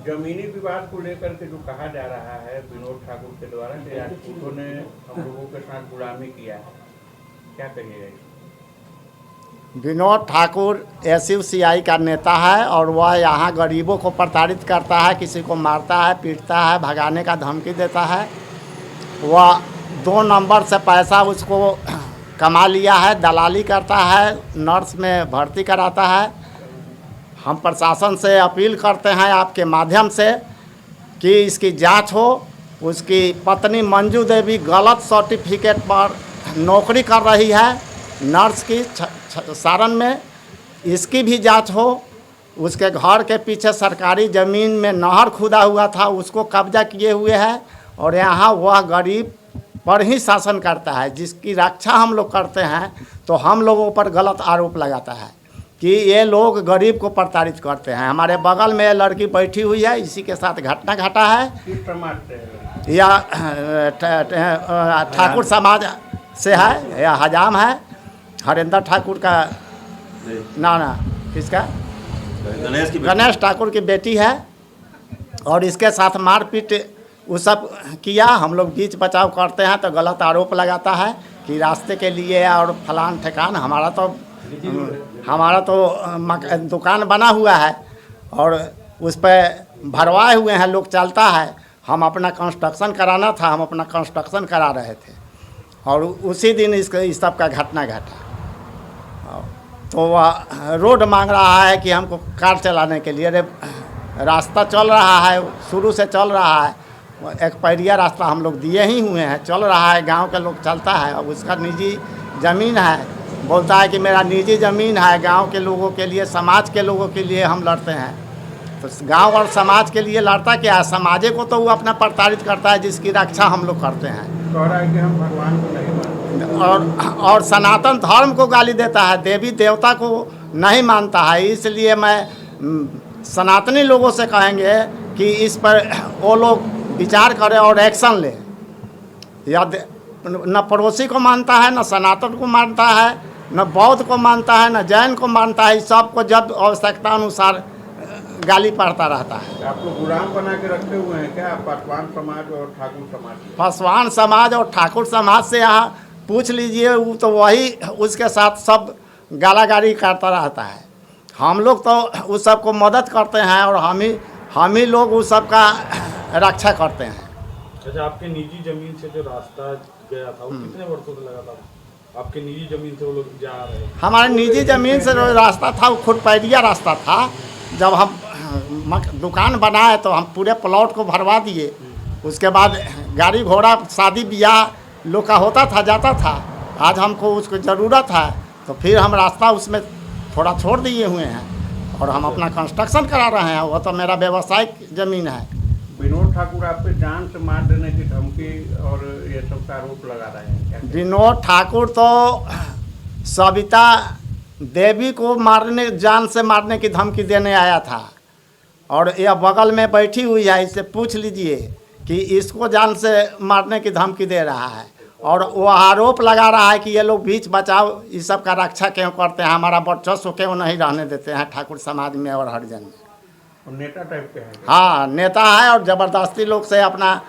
जमीनी विवाद को लेकर के जो कहा जा रहा है विनोद ठाकुर के द्वारा कि राजपूतों ने हम लोगों के साथ गुलामी किया है, क्या कहिएगा? विनोद ठाकुर SUCI का नेता है और वह यहाँ गरीबों को प्रताड़ित करता है, किसी को मारता है, पीटता है, भगाने का धमकी देता है। वह 2 नंबर से पैसा उसको कमा लिया है, दलाली करता है, नर्स में भर्ती कराता है। हम प्रशासन से अपील करते हैं आपके माध्यम से कि इसकी जांच हो। उसकी पत्नी मंजू देवी गलत सर्टिफिकेट पर नौकरी कर रही है नर्स की सारण में, इसकी भी जांच हो। उसके घर के पीछे सरकारी ज़मीन में नहर खुदा हुआ था, उसको कब्जा किए हुए है और यहाँ वह गरीब पर ही शासन करता है, जिसकी रक्षा हम लोग करते हैं तो हम लोगों पर गलत आरोप लगाता है कि ये लोग गरीब को प्रताड़ित करते हैं। हमारे बगल में लड़की बैठी हुई है, इसी के साथ घटना घटा है। किस समाज से है? या ठाकुर समाज से है, या हजाम है, हरेंद्र ठाकुर का ना किसका, गणेश ठाकुर की बेटी है। और इसके साथ मारपीट वो सब किया। हम लोग बीच बचाव करते हैं तो गलत आरोप लगाता है कि रास्ते के लिए और फलान ठिकान। हमारा तो दुकान बना हुआ है और उस पर भरवाए हुए हैं लोग, चलता है। हम अपना कंस्ट्रक्शन कराना था, हम अपना कंस्ट्रक्शन करा रहे थे और उसी दिन इस सब का घटना घटा। तो वह रोड मांग रहा है कि हमको कार चलाने के लिए। अरे रास्ता चल रहा है, शुरू से चल रहा है, एक पैरिया रास्ता हम लोग दिए ही हुए हैं, चल रहा है, गांव के लोग चलता है। अब उसका निजी ज़मीन है, बोलता है कि मेरा निजी ज़मीन है, गांव के लोगों के लिए, समाज के लोगों के लिए हम लड़ते हैं। तो गांव और समाज के लिए लड़ता क्या है? समाजे को तो वो अपना प्रताड़ित करता है, जिसकी रक्षा हम लोग करते हैं। कह रहा है कि हम भगवान को नहीं मानते और सनातन धर्म को गाली देता है, देवी देवता को नहीं मानता है। इसलिए मैं सनातनी लोगों से कहेंगे कि इस पर वो लोग विचार करें और एक्शन ले। या न पड़ोसी को मानता है, न सनातन को मानता है, न बौद्ध को मानता है, न जैन को मानता है। इस सबको जब आवश्यकता अनुसार गाली पड़ता रहता है। आप लोग गुलाम बना के रखे हुए हैं क्या पासवान समाज और ठाकुर समाज? पासवान समाज और ठाकुर समाज से यहाँ पूछ लीजिए, वो तो वही उसके साथ सब गालागाली करता रहता है। हम लोग तो उस सब को मदद करते हैं और हम ही लोग उस सब का रक्षा करते हैं। अच्छा, आपके निजी जमीन से जो रास्ता गया था वो कितने वर्षों से लगा था? आपके निजी जमीन से वो लोग जा रहे हैं? हमारे निजी ज़मीन से जो रास्ता था वो खुदपैरिया रास्ता था। जब हम दुकान बनाए तो हम पूरे प्लॉट को भरवा दिए। उसके बाद गाड़ी घोड़ा शादी ब्याह लोग का होता था, जाता था। आज हमको उसको ज़रूरत है तो फिर हम रास्ता उसमें थोड़ा छोड़ दिए हुए हैं और हम अपना कंस्ट्रक्शन करा रहे हैं। वो तो मेरा व्यवसायिक ज़मीन है। विनोद ठाकुर आप पे जान से मार देने की धमकी और ये सब का आरोप लगा रहे हैं, क्या? विनोद ठाकुर तो सविता देवी को जान से मारने की धमकी देने आया था और यह बगल में बैठी हुई है, इससे पूछ लीजिए कि इसको जान से मारने की धमकी दे रहा है। और वो आरोप लगा रहा है कि ये लोग बीच बचाव इस सब का रक्षा क्यों करते हैं, हमारा वर्चस्व क्यों नहीं रहने देते हैं ठाकुर समाज में और हरिजन में। नेता टाइप के हैं? हाँ, नेता है और ज़बरदस्ती लोग से अपना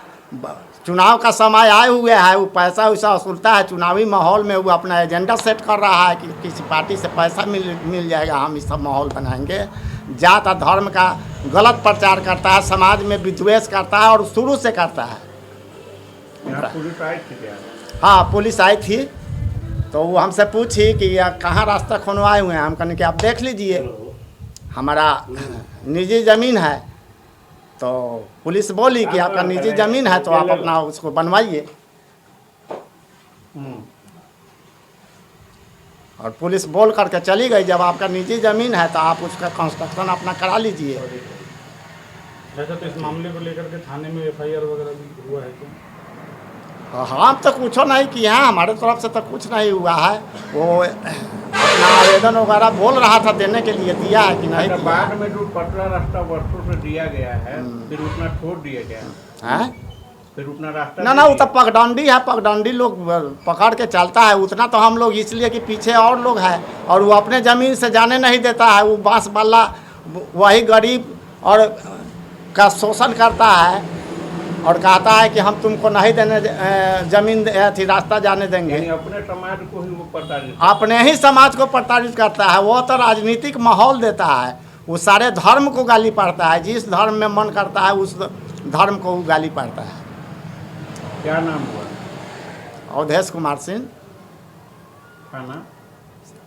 चुनाव का समय आए हुए है, वो पैसा वैसा वसूलता है। चुनावी माहौल में वो अपना एजेंडा सेट कर रहा है कि किसी पार्टी से पैसा मिल जाएगा, हम इस सब माहौल बनाएंगे। जात और धर्म का गलत प्रचार करता है, समाज में विद्वेष करता है और शुरू से करता है। यहाँ पुलिस आई थी क्या? हाँ, पुलिस आई थी तो वो हमसे पूछी कि कहाँ रास्ता खुनवाए हुए हैं। हम कहने कि आप देख लीजिए, हमारा निजी ज़मीन है। तो पुलिस बोली कि आपका निजी ज़मीन है तो आप अपना उसको बनवाइए। और पुलिस बोल करके चली गई, जब आपका निजी ज़मीन है तो आप उसका कंस्ट्रक्शन अपना करा लीजिए। अच्छा, तो इस मामले को लेकर के थाने में FIR वगैरह भी हुआ है क्या? हम तो कुछ नहीं किए हैं, हमारे तरफ से तो कुछ नहीं हुआ है। वो अपना आवेदन वगैरह बोल रहा था देने के लिए, दिया है कि नहीं दिया। बाद में जो पतला रास्ता वर्षों से दिया गया है फिर उतना छोड़ दिया गया है, फिर उतना रास्ता ना वो तो पगडंडी है, पगडंडी लोग पकड़ के चलता है। उतना तो हम लोग इसलिए कि पीछे और लोग हैं और वो अपने ज़मीन से जाने नहीं देता है। वो बांस बल्ला वही गरीब और का शोषण करता है और कहता है कि हम तुमको नहीं देने जमीन थी रास्ता जाने देंगे। यानी अपने समाज को ही वो प्रताड़ित अपने ही समाज को प्रताड़ित करता है। वो तो राजनीतिक माहौल देता है, वो सारे धर्म को गाली पड़ता है, जिस धर्म में मन करता है उस धर्म को वो गाली पड़ता है। क्या नाम हुआ? अवधेश कुमार सिंह,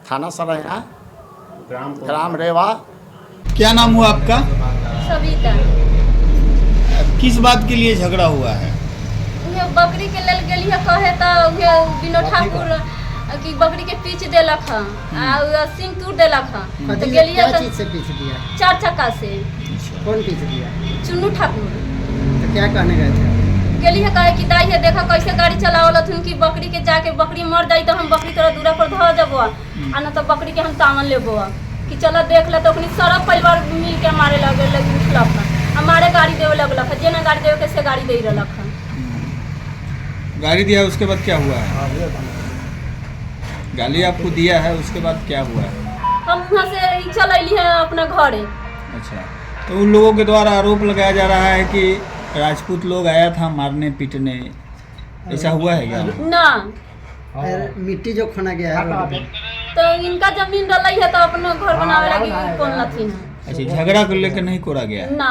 थाना सरैया, ग्राम रेवा। क्या नाम हुआ आपका? सविता। किस बात के लिए झगड़ा हुआ है? उहे बकरी के लेल गेली है कहे तो उहे विनोद ठाकुर की बकरी के पीछ देलक है आ सिंह तूर देलक है तो गेली है। चीज से पीछ दिया? 4 चक्का से। कौन पीछ दिया? चुन्नू ठाकुर। तो क्या कहने गए थे? गेली है कहे कि दाई है देखा कैसे गाड़ी चलावलत हूँ कि बकरी के जाके बकरी मर जाई तो हम बकरी तोरा दूरा पर धो देबो आ न तो बकरी के हम तामन लेबो कि चलो देख ले। तो अपनी सारा परिवार मिल के मारे लगे उठलक हमारे गाड़ी देवे लगलक जे ना गाड़ी देवे कैसे गाड़ी दे रहलक है। गाड़ी दिया उसके बाद क्या हुआ है? गाली आपको दिया है उसके बाद क्या हुआ है? हम वहाँ से ही चल अली है अपने घरे। अच्छा, तो उन लोगों के द्वारा आरोप लगाया जा रहा है कि राजपूत लोग आया था मारने पीटने, ऐसा हुआ है क्या? ना मिट्टी जो खना गया है रोड पे। तो इनका जमीन डलाई है तो अपना घर बनावे लगी कौन लथी ना। अच्छा, झगड़ा को लेकर नहीं कोड़ा गया? ना